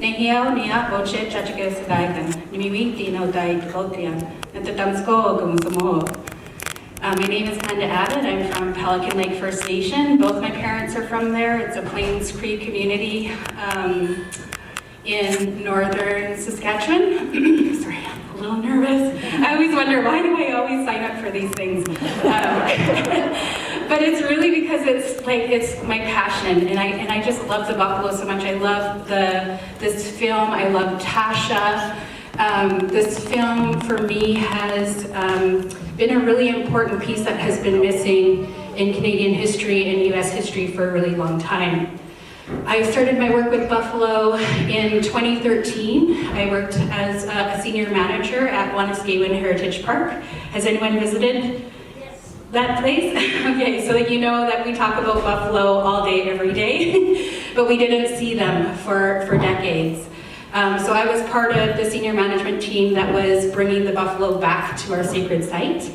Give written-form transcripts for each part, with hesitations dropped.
Nehiao nia boche chachake sagaigan, nimiwi tino dai toltian, and the damsko gumsumo. My name is Glenda Abbott. I'm from Pelican Lake First Nation. Both my parents are from there. It's a Plains Cree community in northern Saskatchewan. Sorry, I'm a little nervous. I always wonder, why do I always sign up for these things? But it's really because it's my passion, and I just love the buffalo so much. I love this film. I love Tasha. This film for me has been a really important piece that has been missing in Canadian history and US history for a really long time. I started my work with buffalo in 2013. I worked as a senior manager at Askiy Heritage Park. Has anyone visited that place? Okay, so that you know that we talk about buffalo all day, every day, but we didn't see them for decades. So I was part of the senior management team that was bringing the buffalo back to our sacred site.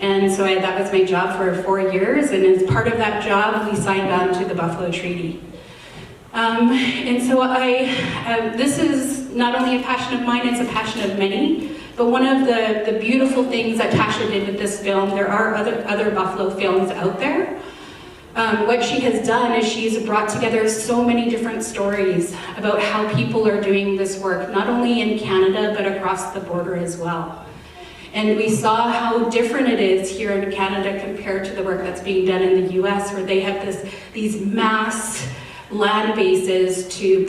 And so that was my job for 4 years, and as part of that job, we signed on to the Buffalo Treaty. And so this is not only a passion of mine, it's a passion of many. But one of the beautiful things that Tasha did with this film, there are other buffalo films out there. What she has done is she's brought together so many different stories about how people are doing this work, not only in Canada, but across the border as well. And we saw how different it is here in Canada compared to the work that's being done in the US, where they have these mass land bases to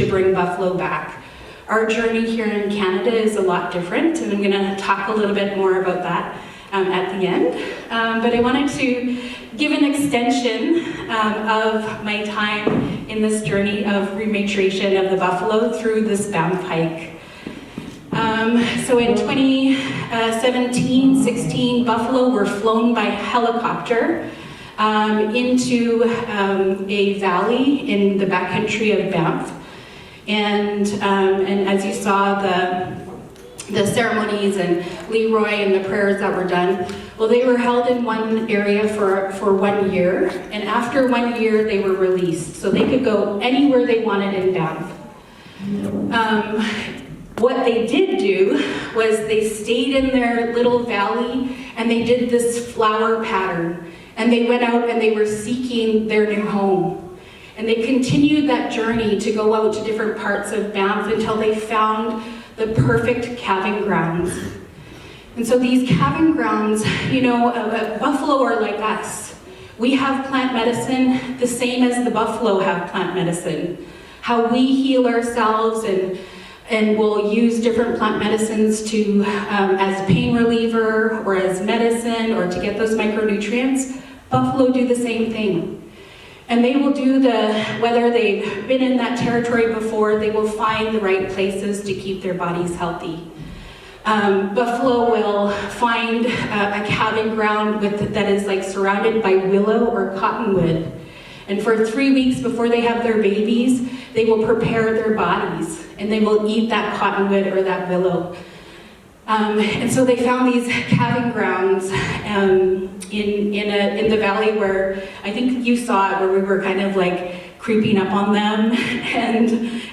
bring buffalo back. Our journey here in Canada is a lot different, and I'm gonna talk a little bit more about that at the end. But I wanted to give an extension of my time in this journey of rematriation of the buffalo through this Banff hike. So in 2017-16, buffalo were flown by helicopter into a valley in the backcountry of Banff. And as you saw, the ceremonies and Leroy and the prayers that were done, well, they were held in one area for 1 year, and after 1 year they were released, so they could go anywhere they wanted in Banff. What they did do was they stayed in their little valley and they did this flower pattern, and they went out and they were seeking their new home. And they continued that journey to go out to different parts of Banff until they found the perfect calving grounds. And so these calving grounds, you know, buffalo are like us. We have plant medicine the same as the buffalo have plant medicine. How we heal ourselves and we'll use different plant medicines to as pain reliever or as medicine or to get those micronutrients. Buffalo do the same thing. And they will do whether they've been in that territory before, they will find the right places to keep their bodies healthy. Buffalo will find a calving ground that is like surrounded by willow or cottonwood. And for 3 weeks before they have their babies, they will prepare their bodies and they will eat that cottonwood or that willow. And so they found these calving grounds in the valley where I think you saw it, where we were kind of like creeping up on them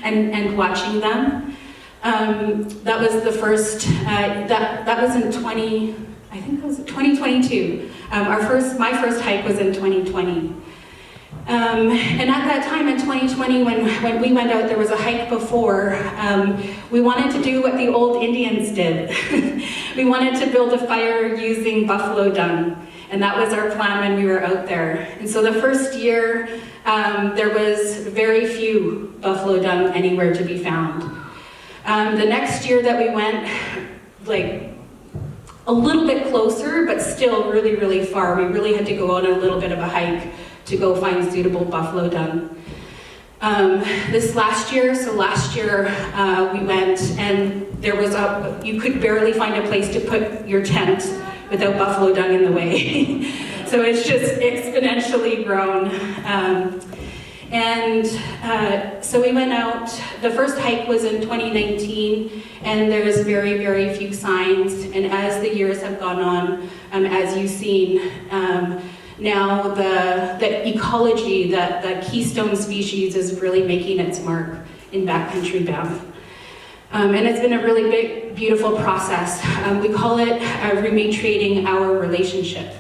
and watching them. That was the first. That was in 2022. My first hike was in 2020. And at that time in 2020, when we went out, there was a hike before. We wanted to do what the old Indians did. We wanted to build a fire using buffalo dung. And that was our plan when we were out there. And so the first year, there was very few buffalo dung anywhere to be found. The next year that we went, like a little bit closer, but still really, really far. We really had to go on a little bit of a hike to go find suitable buffalo dung. This last year, we went and there was you could barely find a place to put your tent without buffalo dung in the way. So it's just exponentially grown. So we went out. The first hike was in 2019, and there's very, very few signs. And as the years have gone on, as you've seen, now the ecology, the keystone species is really making its mark in backcountry Banff. And it's been a really big, beautiful process. We call it rematriating our relationship.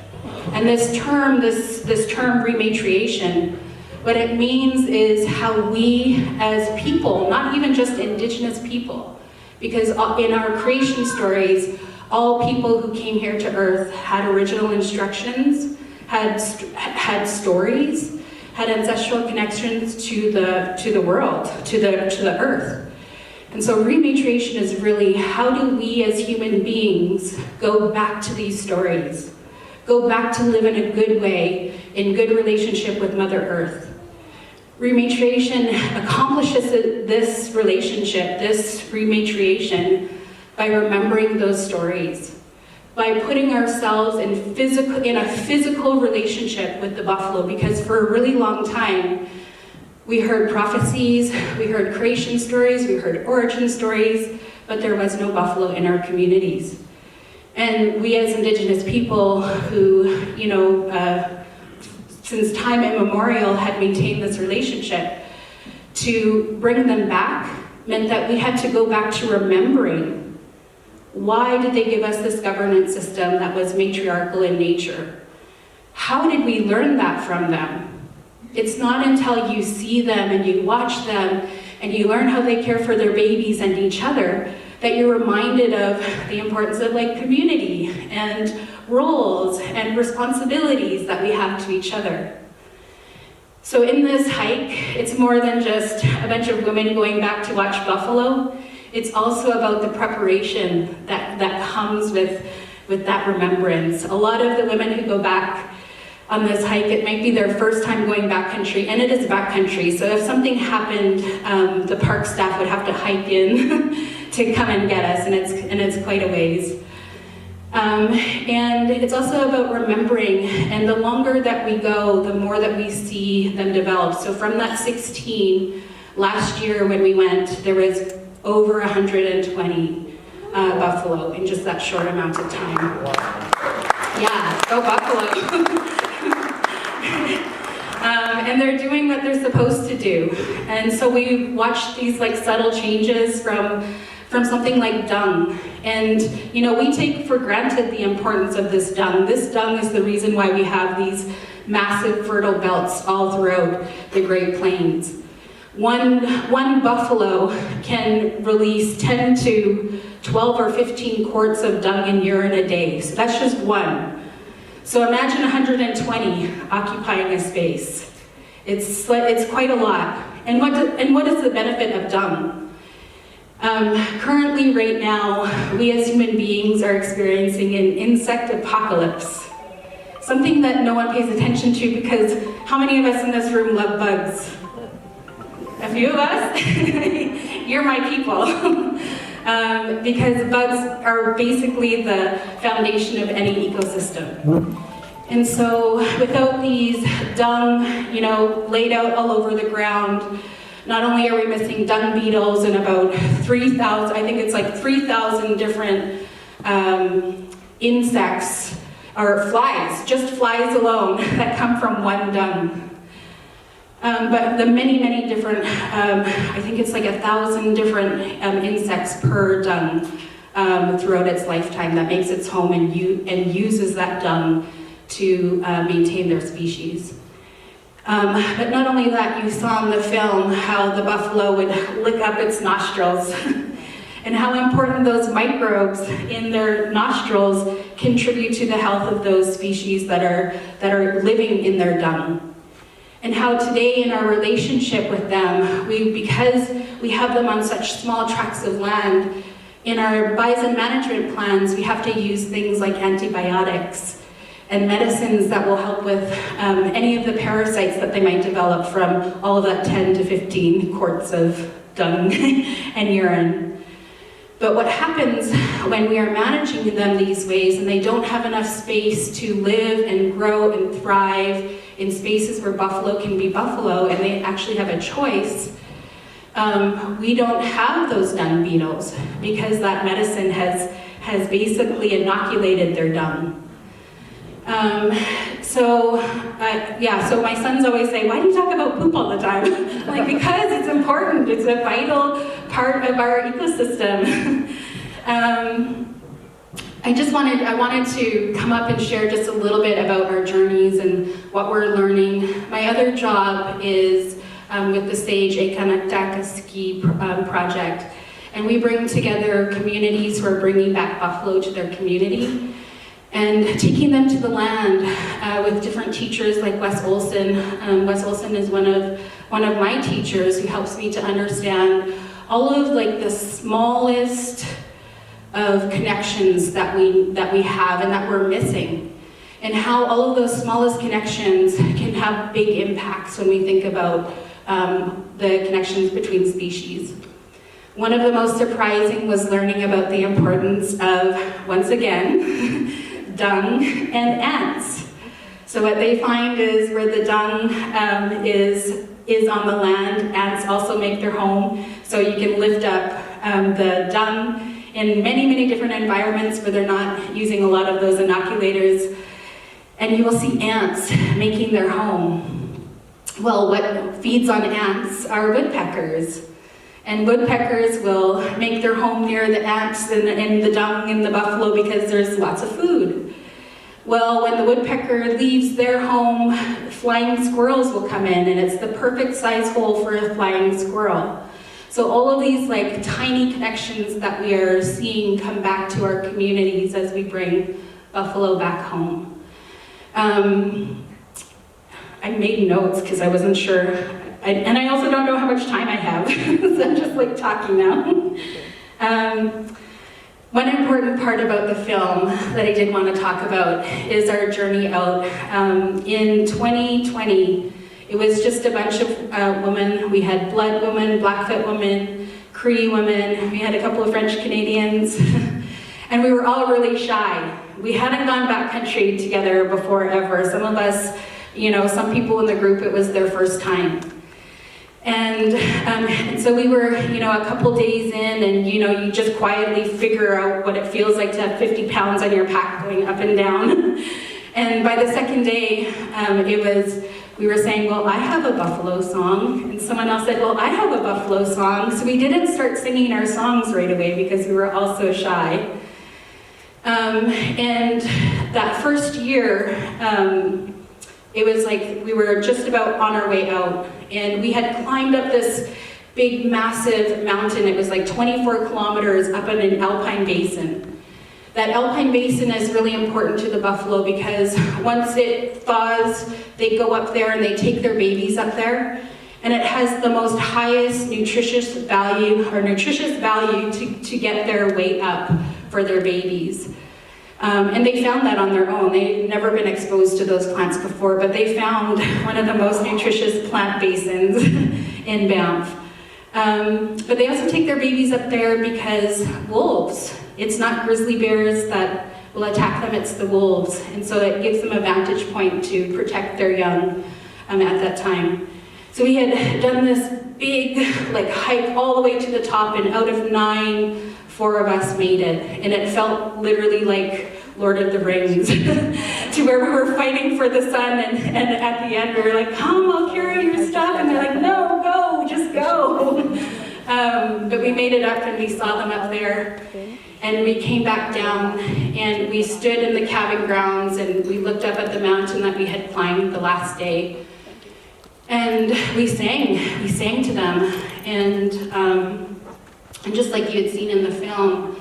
And this term rematriation, what it means is how we as people, not even just Indigenous people, because in our creation stories, all people who came here to Earth had original instructions, had stories, had ancestral connections to the world, to the Earth. And so rematriation is really, how do we as human beings go back to these stories? Go back to live in a good way, in good relationship with Mother Earth. Rematriation accomplishes this relationship, this rematriation, by remembering those stories, by putting ourselves in a physical relationship with the buffalo, because for a really long time, we heard prophecies, we heard creation stories, we heard origin stories, but there was no buffalo in our communities. And we as Indigenous people who, since time immemorial had maintained this relationship, to bring them back meant that we had to go back to remembering, why did they give us this governance system that was matriarchal in nature? How did we learn that from them? It's not until you see them and you watch them and you learn how they care for their babies and each other that you're reminded of the importance of community and roles and responsibilities that we have to each other. So in this hike, it's more than just a bunch of women going back to watch buffalo. It's also about the preparation that comes with that remembrance. A lot of the women who go back on this hike, it might be their first time going backcountry, and it is backcountry, so if something happened, the park staff would have to hike in to come and get us, and it's quite a ways. And it's also about remembering, and the longer that we go, the more that we see them develop. So from that 16, last year when we went, there was over 120 buffalo in just that short amount of time. Yeah, go buffalo. And they're doing what they're supposed to do. And so we watched these subtle changes from something like dung. And we take for granted the importance of this dung. This dung is the reason why we have these massive fertile belts all throughout the Great Plains. One buffalo can release 10 to 12 or 15 quarts of dung and urine a day. So that's just one. So imagine 120 occupying a space. It's quite a lot. And what is the benefit of dung? Currently, right now, we as human beings are experiencing an insect apocalypse. Something that no one pays attention to, because how many of us in this room love bugs? A few of us? You're my people. Because bugs are basically the foundation of any ecosystem. And so without these dung, laid out all over the ground, not only are we missing dung beetles and about 3,000, I think it's 3,000 different insects, or flies, just flies alone, that come from one dung. But the many, many different, I think it's 1,000 different insects per dung throughout its lifetime that makes its home and uses that dung to maintain their species. But not only that, you saw in the film how the buffalo would lick up its nostrils and how important those microbes in their nostrils contribute to the health of those species that are living in their dung. And how today in our relationship with them, because we have them on such small tracts of land, in our bison management plans, we have to use things like antibiotics and medicines that will help with any of the parasites that they might develop from all of that 10 to 15 quarts of dung and urine. But what happens when we are managing them these ways and they don't have enough space to live and grow and thrive in spaces where buffalo can be buffalo and they actually have a choice, we don't have those dung beetles because that medicine has basically inoculated their dung. So my sons always say, why do you talk about poop all the time? Like, because it's important. It's a vital part of our ecosystem. I wanted to come up and share just a little bit about our journeys and what we're learning. My other job is with the Sage kānātahk askiy project. And we bring together communities who are bringing back buffalo to their community and taking them to the land with different teachers like Wes Olson. Wes Olson is one of my teachers who helps me to understand all of like the smallest of connections that we have and that we're missing, and how all of those smallest connections can have big impacts when we think about the connections between species. One of the most surprising was learning about the importance of, once again, dung and ants. So what they find is where the dung is on the land, ants also make their home. So you can lift up the dung in many, many different environments where they're not using a lot of those inoculators, and you will see ants making their home. Well, what feeds on ants are woodpeckers. And woodpeckers will make their home near the ants and the dung and the buffalo because there's lots of food. Well, when the woodpecker leaves their home, flying squirrels will come in, and it's the perfect size hole for a flying squirrel. So all of these like tiny connections that we are seeing come back to our communities as we bring buffalo back home. I made notes because I wasn't sure. And I also don't know how much time I have, so I'm just like talking now. One important part about the film that I did want to talk about is our journey out. In 2020, it was just a bunch of women. We had Blood women, Blackfoot women, Cree women, we had a couple of French Canadians, and we were all really shy. We hadn't gone backcountry together before ever. Some of us, some people in the group, it was their first time. And so we were, a couple days in, and you just quietly figure out what it feels like to have 50 pounds on your pack going up and down. And by the second day, we were saying, well, I have a buffalo song. And someone else said, well, I have a buffalo song. So we didn't start singing our songs right away because we were all so shy. And that first year, it was like we were just about on our way out, and we had climbed up this big, massive mountain. It was like 24 kilometers up in an alpine basin. That alpine basin is really important to the buffalo because once it thaws, they go up there and they take their babies up there, and it has the most highest nutritious value to get their weight up for their babies. And they found that on their own. They'd never been exposed to those plants before, but they found one of the most nutritious plant basins in Banff. But they also take their babies up there because wolves, it's not grizzly bears that will attack them, it's the wolves. And so it gives them a vantage point to protect their young at that time. So we had done this big hike all the way to the top, and out of 9, 4 of us made it, and it felt literally like Lord of the Rings to where we were fighting for the sun, and at the end we were like, come, I'll carry your stuff, and they're like, no, go, just go. But we made it up, and we saw them up there, and we came back down, and we stood in the cabin grounds, and we looked up at the mountain that we had climbed the last day, and we sang to them, and just like you had seen in the film,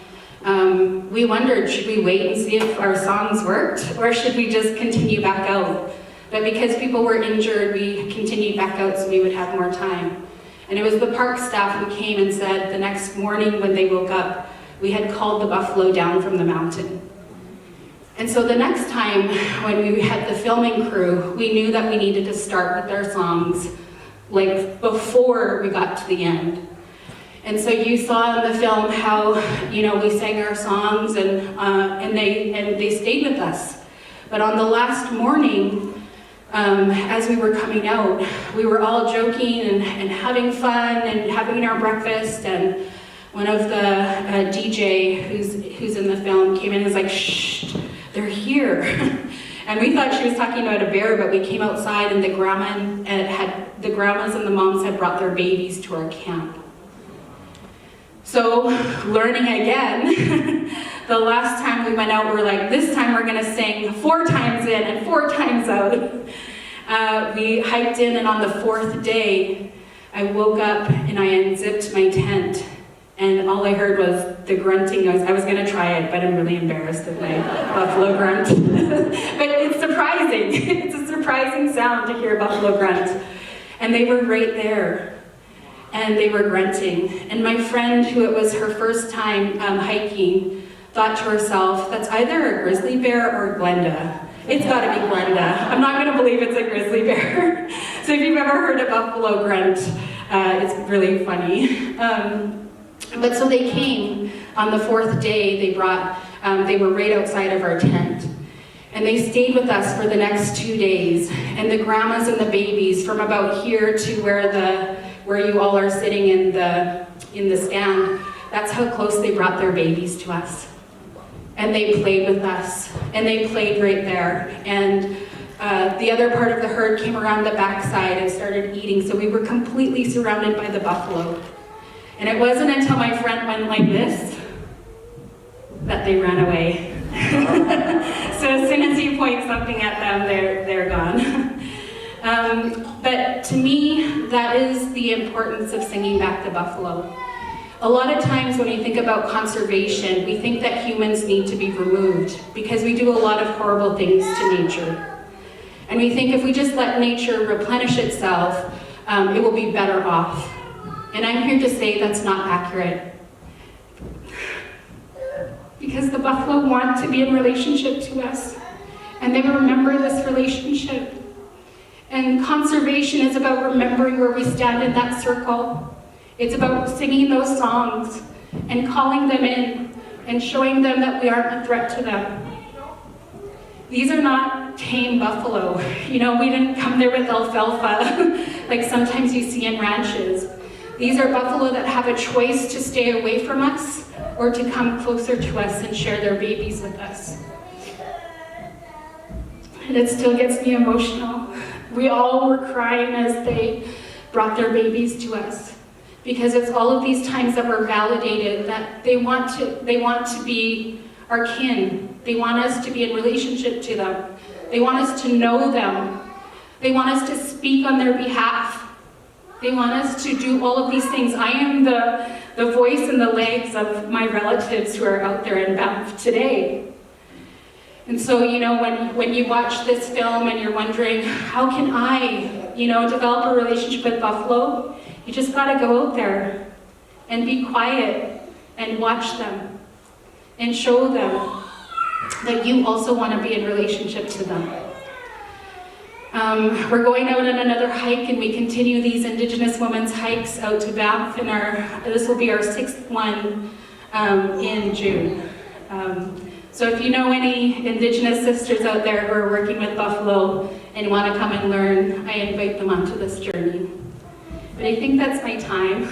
we wondered, should we wait and see if our songs worked, or should we just continue back out? But because people were injured, we continued back out so we would have more time. And it was the park staff who came and said the next morning when they woke up, we had called the buffalo down from the mountain. And so the next time when we had the filming crew, we knew that we needed to start with our songs before we got to the end. And so you saw in the film how, we sang our songs and they stayed with us. But on the last morning, as we were coming out, we were all joking and having fun and having our breakfast, and one of the DJ who's in the film came in and was like, shh, they're here. And we thought she was talking about a bear, but we came outside and the grandmas and the moms had brought their babies to our camp. So, learning again, the last time we went out, we were like, this time we're gonna sing 4 times in and 4 times out. We hiked in, and on the 4th day, I woke up and I unzipped my tent, and all I heard was the grunting noise. I was gonna try it, but I'm really embarrassed of my buffalo grunt. But it's surprising. It's a surprising sound to hear a buffalo grunt. And they were right there, and they were grunting. And my friend, who it was her first time hiking, thought to herself, that's either a grizzly bear or Glenda. It's gotta be Glenda. I'm not gonna believe it's a grizzly bear. So if you've ever heard a buffalo grunt, it's really funny. But so they came on the 4th day. They were right outside of our tent. And they stayed with us for the next 2 days. And the grandmas and the babies from about here to where you all are sitting in the stand, that's how close they brought their babies to us. And they played with us, and they played right there. And the other part of the herd came around the backside and started eating, so we were completely surrounded by the buffalo. And it wasn't until my friend went like this that they ran away. So as soon as you point something at them, they're gone. But to me, that is the importance of singing back the buffalo. A lot of times when we think about conservation, we think that humans need to be removed because we do a lot of horrible things to nature. And we think if we just let nature replenish itself, it will be better off. And I'm here to say that's not accurate. Because the buffalo want to be in relationship to us, and they remember this relationship. And conservation is about remembering where we stand in that circle. It's about singing those songs and calling them in and showing them that we aren't a threat to them. These are not tame buffalo. You know, we didn't come there with alfalfa like sometimes you see in ranches. These are buffalo that have a choice to stay away from us or to come closer to us and share their babies with us. And it still gets me emotional. We all were crying as they brought their babies to us, because it's all of these times that we're validated that they want to be our kin. They want us to be in relationship to them. They want us to know them. They want us to speak on their behalf. They want us to do all of these things. I am the voice and the legs of my relatives who are out there in Banff today. And so, you know, when you watch this film and you're wondering, how can I, develop a relationship with buffalo? You just gotta go out there and be quiet and watch them and show them that you also want to be in relationship to them. We're going out on another hike, and we continue these Indigenous women's hikes out to Banff, and this will be our 6th one in June. So if you know any Indigenous sisters out there who are working with buffalo and want to come and learn, I invite them onto this journey. But I think that's my time.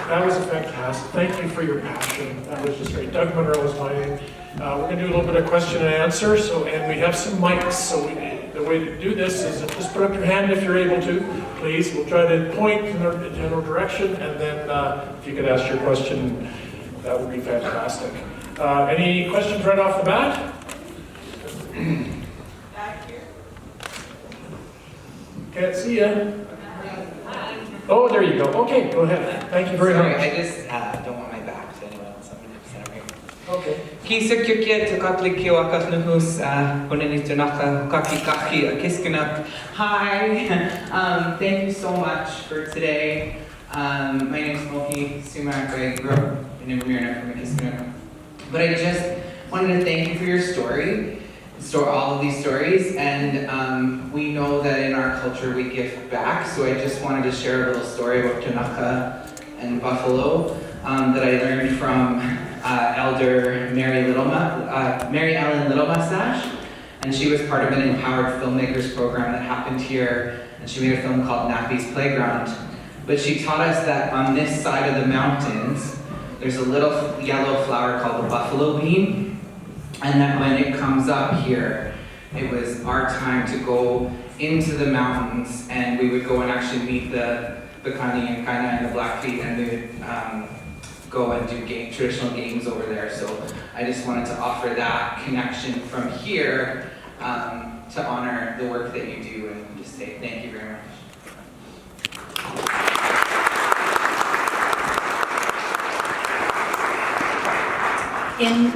That was fantastic. Thank you for your passion. That was just great. Doug Monroe is my name. We're going to do a little bit of question and answer. And we have some mics. So the way to do this is just put up your hand if you're able to, please. We'll try to point in the general direction, and then if you could ask your question, that would be fantastic. Any questions right off the bat? Back here. Can't see you. Oh, there you go. Okay, go ahead. Thank you very much. I just don't want my back to anyone else. I'm going to stand over here. Okay. Hi. Thank you so much for today. My name is Moki Sumak. I grew up in Invermere from Askiy. But I just wanted to thank you for your story. All of these stories, and we know that in our culture we give back, so I just wanted to share a little story about kānātahk and buffalo that I learned from Elder Mary Ellen Little Mustache. And she was part of an Empowered Filmmakers program that happened here, and she made a film called Nappy's Playground. But she taught us that on this side of the mountains, there's a little yellow flower called the buffalo bean, and that when it comes up here, it was our time to go into the mountains, and we would go and actually meet the kānātahk and kānātahk and the Blackfeet, and we would go and do traditional games over there. So I just wanted to offer that connection from here to honor the work that you do and just say thank you very much.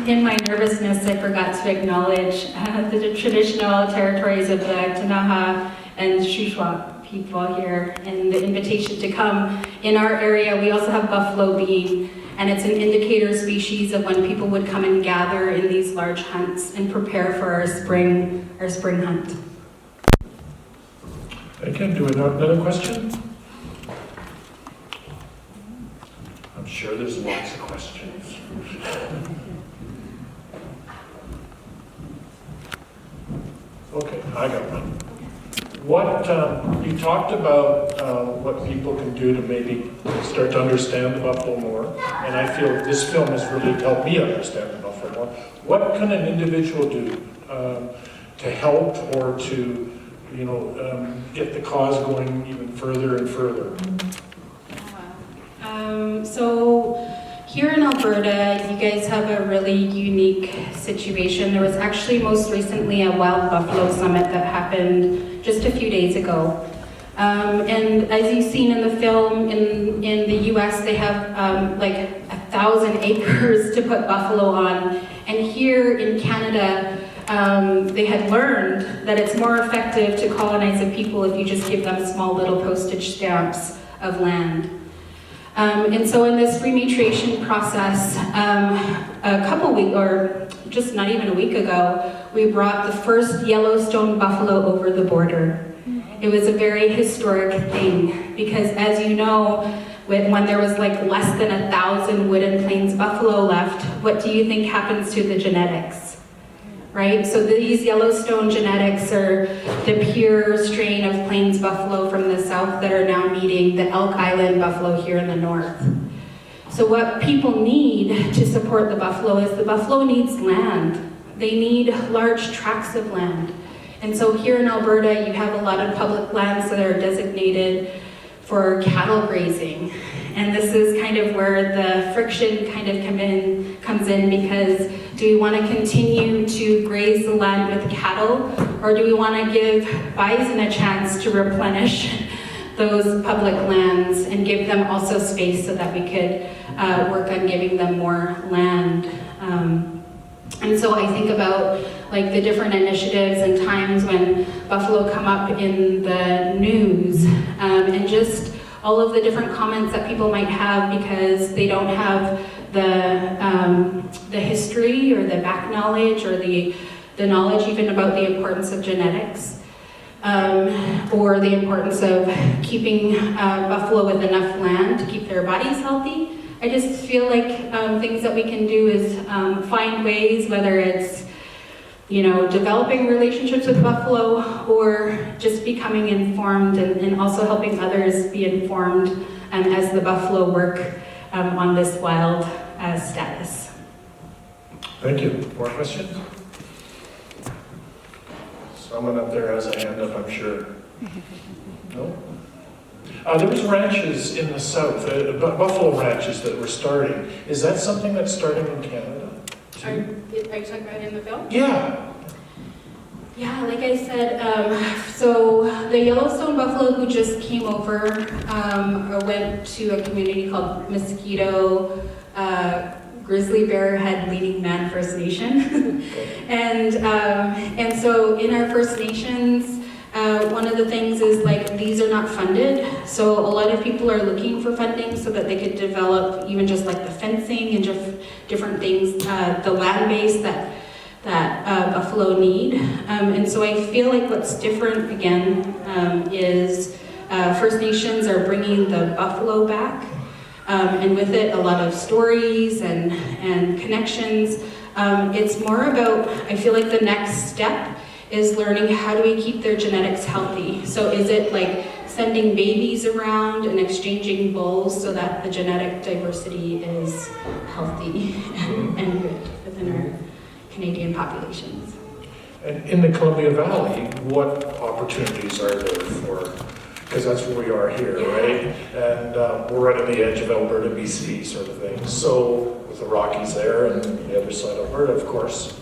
In my nervousness, I forgot to acknowledge the traditional territories of the kānātahk and suʔkni people here, and the invitation to come. In our area, we also have buffalo bean, and it's an indicator species of when people would come and gather in these large hunts and prepare for our spring hunt. Okay, do we have another question? I'm sure there's lots of questions. Okay, I got one. What, you talked about what people can do to maybe start to understand the buffalo more, and I feel this film has really helped me understand the buffalo more. What can an individual do to help or to, you know, get the cause going even further and further? So here in Alberta, you guys have a really unique situation. There was actually most recently a wild buffalo summit that happened just a few days ago. And as you've seen in the film, in the US, they have like 1,000 acres to put buffalo on. And here in Canada, they had learned that it's more effective to colonize a people if you just give them small little postage stamps of land. And so in this rematriation process, a couple weeks, or just not even a week ago, we brought the first Yellowstone buffalo over the border. It was a very historic thing because, as you know, when there was like less than 1,000 Wooded Plains buffalo left, what do you think happens to the genetics? Right? So these Yellowstone genetics are the pure strain of plains buffalo from the south that are now meeting the Elk Island buffalo here in the north. So what people need to support the buffalo is the buffalo needs land. They need large tracts of land. And so here in Alberta, you have a lot of public lands that are designated for cattle grazing. And this is kind of where the friction kind of comes in because do we want to continue to graze the land with cattle, or do we want to give bison a chance to replenish those public lands and give them also space so that we could work on giving them more land? And so I think about like the different initiatives and times when buffalo come up in the news, and just all of the different comments that people might have because they don't have the history or the back knowledge or the knowledge even about the importance of genetics, or the importance of keeping buffalo with enough land to keep their bodies healthy. I just feel like things that we can do is find ways, whether it's, you know, developing relationships with buffalo or just becoming informed and also helping others be informed as the buffalo work on this wild status. Thank you. More questions? Someone up there has a hand up, I'm sure. No? There was ranches in the south, buffalo ranches that were starting. Is that something that's starting in Canada? Are you talking about in the film? Yeah. Yeah, like I said, so the Yellowstone buffalo who just came over went to a community called Mosquito Grizzly Bear Head Leading Man First Nation. and so in our First Nations, one of the things is like these are not funded. So a lot of people are looking for funding so that they could develop even just like the fencing and just different things, the land base that buffalo need. And so I feel like what's different again is First Nations are bringing the buffalo back. And with it, a lot of stories and connections. It's more about, I feel like the next step is learning how do we keep their genetics healthy. So is it like sending babies around and exchanging bulls so that the genetic diversity is healthy and good within our Canadian populations? And in the Columbia Valley, what opportunities are there for, because that's where we are here, right? And we're right on the edge of Alberta, BC sort of thing. So with the Rockies there and the other side of Alberta, of course,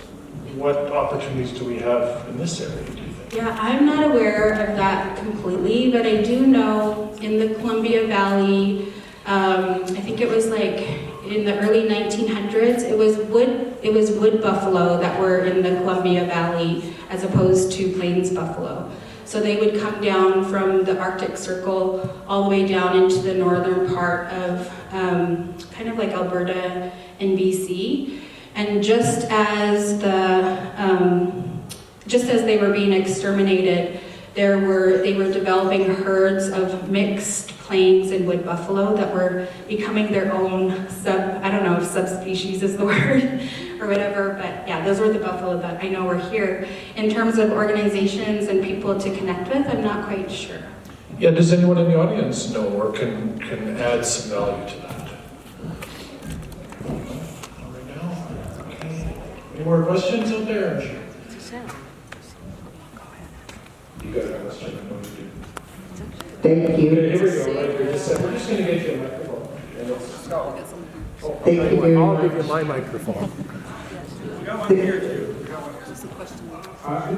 what opportunities do we have in this area, do you think? Yeah, I'm not aware of that completely, but I do know in the Columbia Valley, I think it was like in the early 1900s, it was wood buffalo that were in the Columbia Valley as opposed to plains buffalo. So they would come down from the Arctic Circle all the way down into the northern part of kind of like Alberta and BC. And just as they were being exterminated, they were developing herds of mixed plains and wood buffalo that were becoming their own I don't know if subspecies is the word or whatever, but yeah, those were the buffalo that I know were here. In terms of organizations and people to connect with, I'm not quite sure. Yeah, does anyone in the audience know or can add some value to that? Right now? Okay. Any more questions out there? You got a question? I know you do. Thank you. Okay, here we go, right here. We're just going to get you a microphone. Thank you very I'll much. give you my microphone. We got one here too.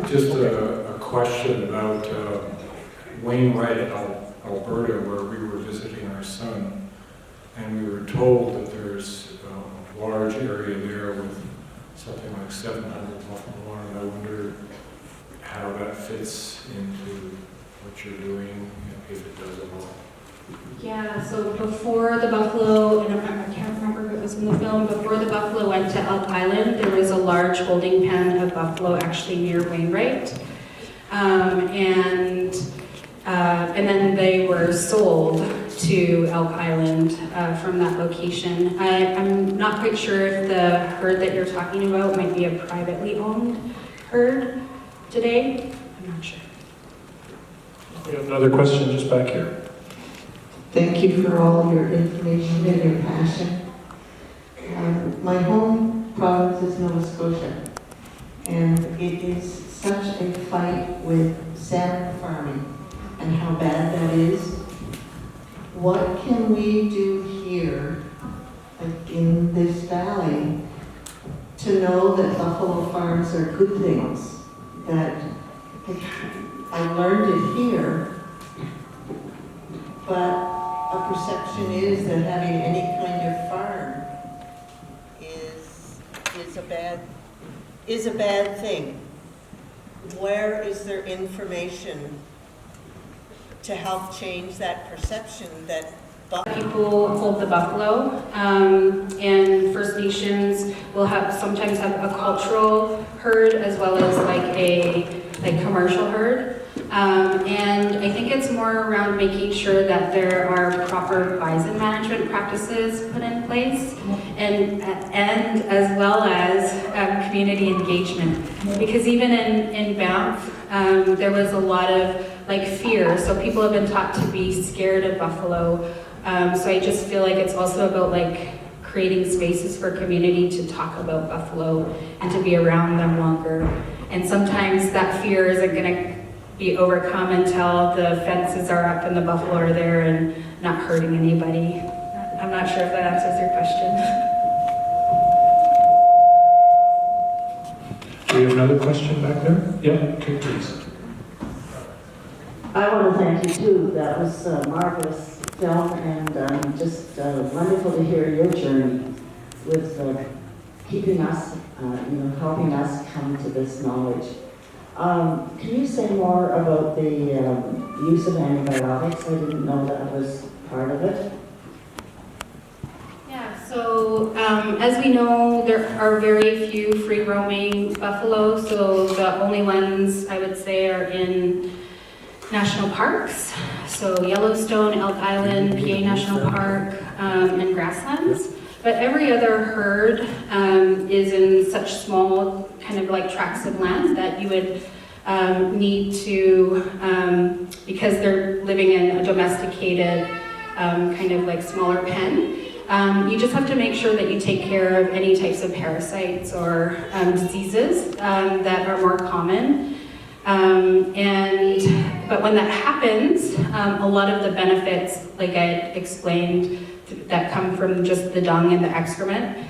Just a question about Wainwright, Alberta, where we were visiting our son, and we were told that there's a large area there with something like 700 buffalo, and I wonder how that fits into what you're doing, if it does at all. Yeah, so before the buffalo, and I can't remember if it was in the film, before the buffalo went to Elk Island, there was a large holding pen of buffalo actually near Wainwright. And then they were sold to Elk Island from that location. I'm not quite sure if the herd that you're talking about might be a privately owned herd today. I'm not sure. We have another question just back here. Thank you for all your information and your passion. My home province is Nova Scotia, and it is such a fight with salmon farming and how bad that is. What can we do here, like in this valley, to know that buffalo farms are good things? That I learned it here, but a perception is that having any kind of farm is a bad thing. Where is there information to help change that perception that people hold the buffalo, and First Nations will sometimes have a cultural herd as well as like a commercial herd. And I think it's more around making sure that there are proper bison management practices put in place, and as well as community engagement. Because even in Banff, there was a lot of like fear, so people have been taught to be scared of buffalo. So I just feel like it's also about like creating spaces for community to talk about buffalo and to be around them longer. And sometimes that fear isn't going to be overcome until the fences are up and the buffalo are there and not hurting anybody. I'm not sure if that answers your question. Do we have another question back there? Yeah, okay, please. I want to thank you too. That was a marvelous film, and just wonderful to hear your journey with keeping us, helping us come to this knowledge. Can you say more about the use of antibiotics? I didn't know that was part of it. Yeah, so as we know, there are very few free-roaming buffalo, so the only ones I would say are in national parks, so Yellowstone, Elk Island, PA National Park, and grasslands. But every other herd is in such small kind of like tracts of land that you would need to, because they're living in a domesticated kind of like smaller pen, you just have to make sure that you take care of any types of parasites or diseases that are more common. But when that happens, a lot of the benefits, like I explained, that come from just the dung and the excrement,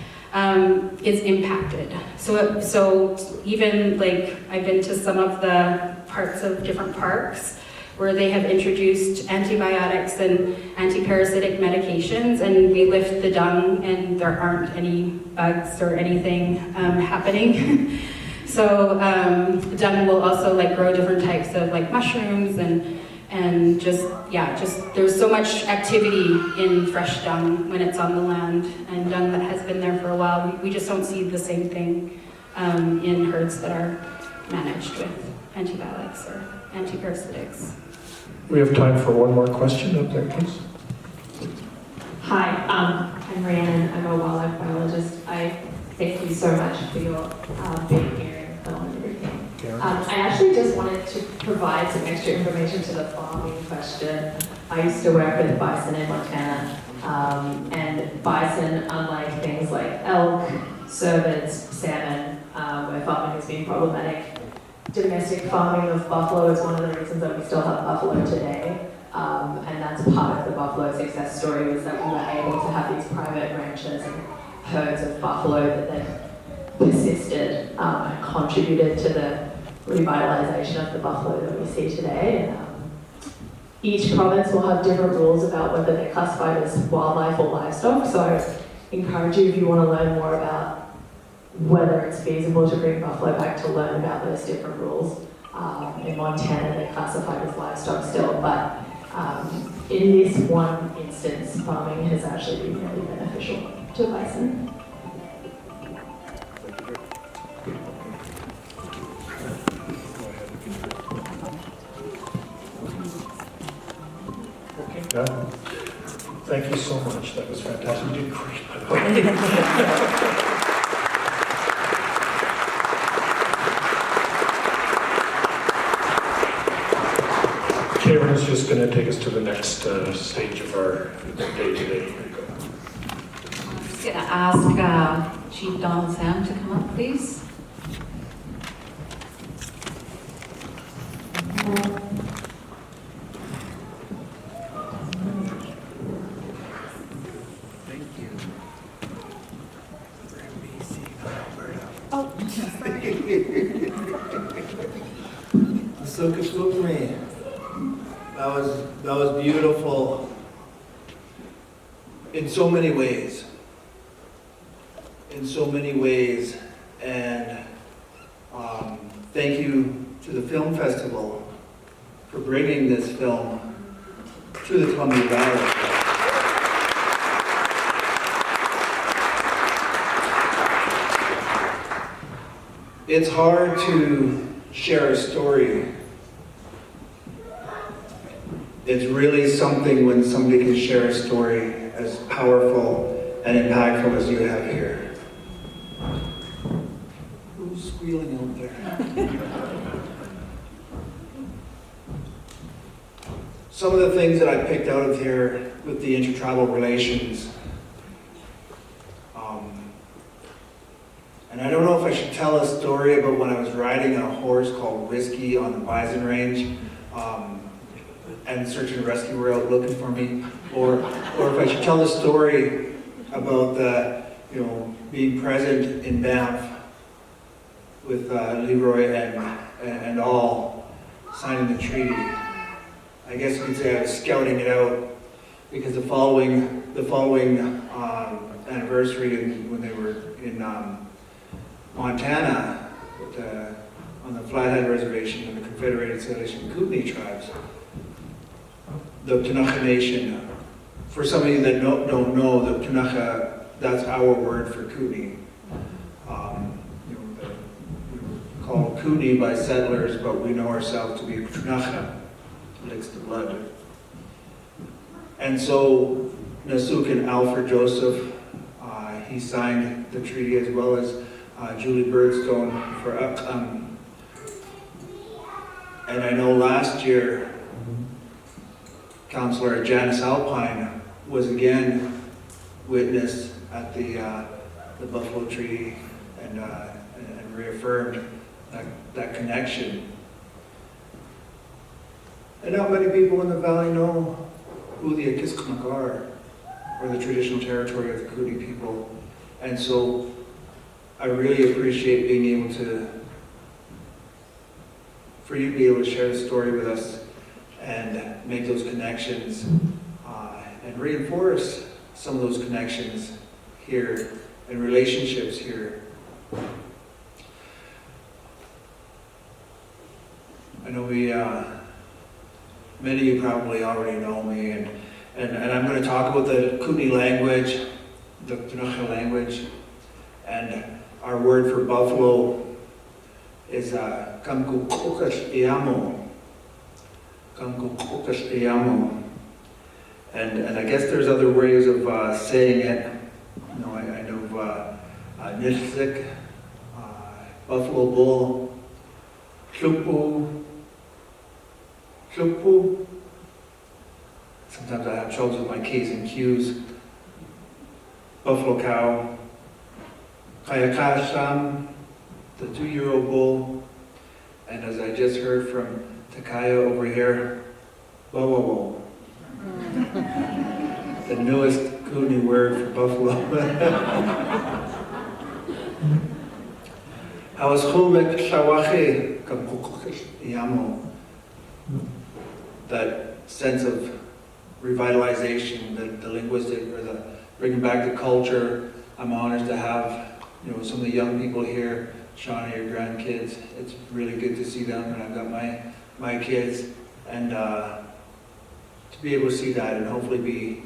is impacted. So even like I've been to some of the parts of different parks where they have introduced antibiotics and anti-parasitic medications, and we lift the dung and there aren't any bugs or anything happening. So dung will also like grow different types of like mushrooms and just there's so much activity in fresh dung when it's on the land, and dung that has been there for a while. We just don't see the same thing in herds that are managed with antibiotics or antiparasitics. We have time for one more question up there, please. Hi, I'm Rhiannon. I'm a wildlife biologist. I thank you so much for your being here and film and everything. I actually just wanted to provide some extra information to the farming question. I used to work with bison in Montana, and bison, unlike things like elk, cervids, salmon, where farming has been problematic, domestic farming of buffalo is one of the reasons that we still have buffalo today. And that's part of the buffalo success story, was that we were able to have these private ranches and herds of buffalo that then persisted and contributed to the revitalization of the buffalo that we see today. And, each province will have different rules about whether they're classified as wildlife or livestock. So I encourage you, if you want to learn more about whether it's feasible to bring buffalo back, to learn about those different rules. In Montana, they're classified as livestock still, but in this one instance, farming has actually been really beneficial to bison. Yeah. Thank you so much. That was fantastic. You did great, by the way. Karen is just going to take us to the next stage of our day today. Here you go. I'm just going to ask Chief Donald Sam to come up, please. Suʔkni. That was beautiful in so many ways. And thank you to the film festival for bringing this film to the Columbia Valley. It's hard to share a story. It's really something when somebody can share a story as powerful and impactful as you have here. Who's squealing out there? Some of the things that I picked out of here with the intertribal relations, and I don't know if I should tell a story about when I was riding a horse called Whiskey on the bison range, and search and rescue were out looking for me, or if I should tell the story about being present in Banff with Leroy and all signing the treaty. I guess you could say I was scouting it out, because the following anniversary when they were in Montana on the Flathead Reservation and the Confederated Salish and Kootenai tribes, the Ktunaxa Nation. For some of you that don't know, the Ktunaxa, that's our word for Kootenai. We were called Kootenai by settlers, but we know ourselves to be Ktunaxa, licks the blood. And so Nasuk and Alfred Joseph, he signed the treaty, as well as Julie Birdstone And I know last year, Councillor Janice Alpine was again witness at the Buffalo Treaty and reaffirmed that connection. And not many people in the valley know who the askiy are, or the traditional territory of the Kootenai people. And so I really appreciate being able for you to be able to share the story with us and make those connections and reinforce some of those connections here and relationships here. I know many of you probably already know me, and I'm going to talk about the Kootenai language, the kānātahk language, and our word for buffalo is kānātahk. And I guess there's other ways of saying it. You know, I know nishzik, buffalo bull, suʔkni. Sometimes I have troubles with my K's and Q's. Buffalo cow, kānātahk, the 2-year-old bull, and as I just heard from Takaya over here, whoa. The newest Kootenai word for buffalo. I was that sense of revitalization, the linguistic, or the bringing back the culture. I'm honored to have, some of the young people here, Shawnee, your grandkids. It's really good to see them, and I've got my kids, and to be able to see that and hopefully be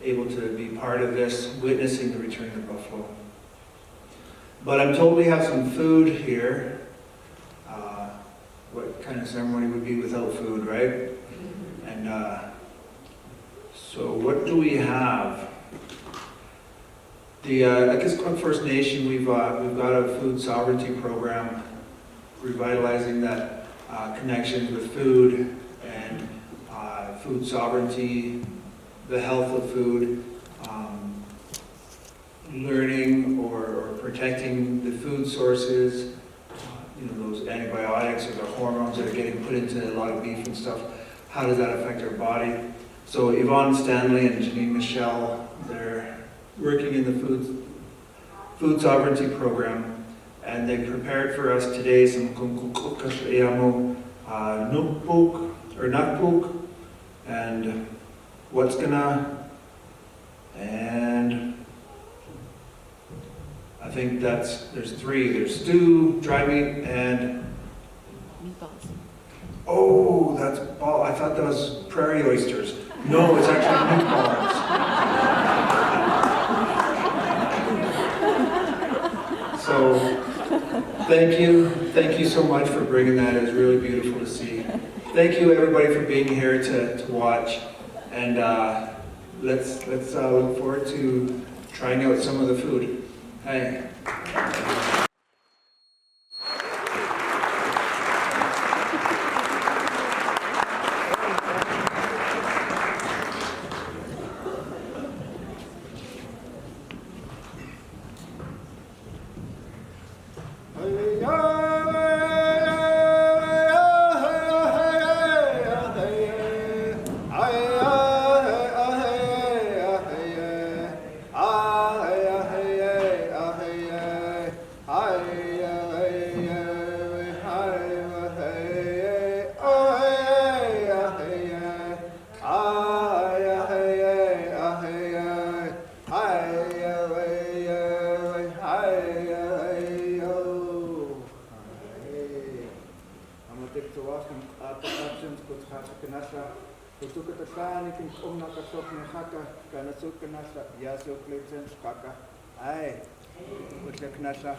able to be part of this, witnessing the return of buffalo. But I'm told we have some food here. What kind of ceremony would be without food, right? And so what do we have? The Askiy First Nation, we've got a food sovereignty program, revitalizing that connection with food and food sovereignty, the health of food, learning or protecting the food sources, those antibiotics or the hormones that are getting put into a lot of beef and stuff. How does that affect our body? So Yvonne Stanley and Janine Michelle, they're working in the food sovereignty program, and they prepared for us today some nakpuk, and suʔkni, and I think there's 3. There's stew, dry meat, and Meatballs. oh, that's ball. I thought that was prairie oysters. No, it's actually meatballs. So, thank you so much for bringing that. It was really beautiful to see. Thank you everybody for being here to watch, and let's look forward to trying out some of the food. Hey. kānātahk.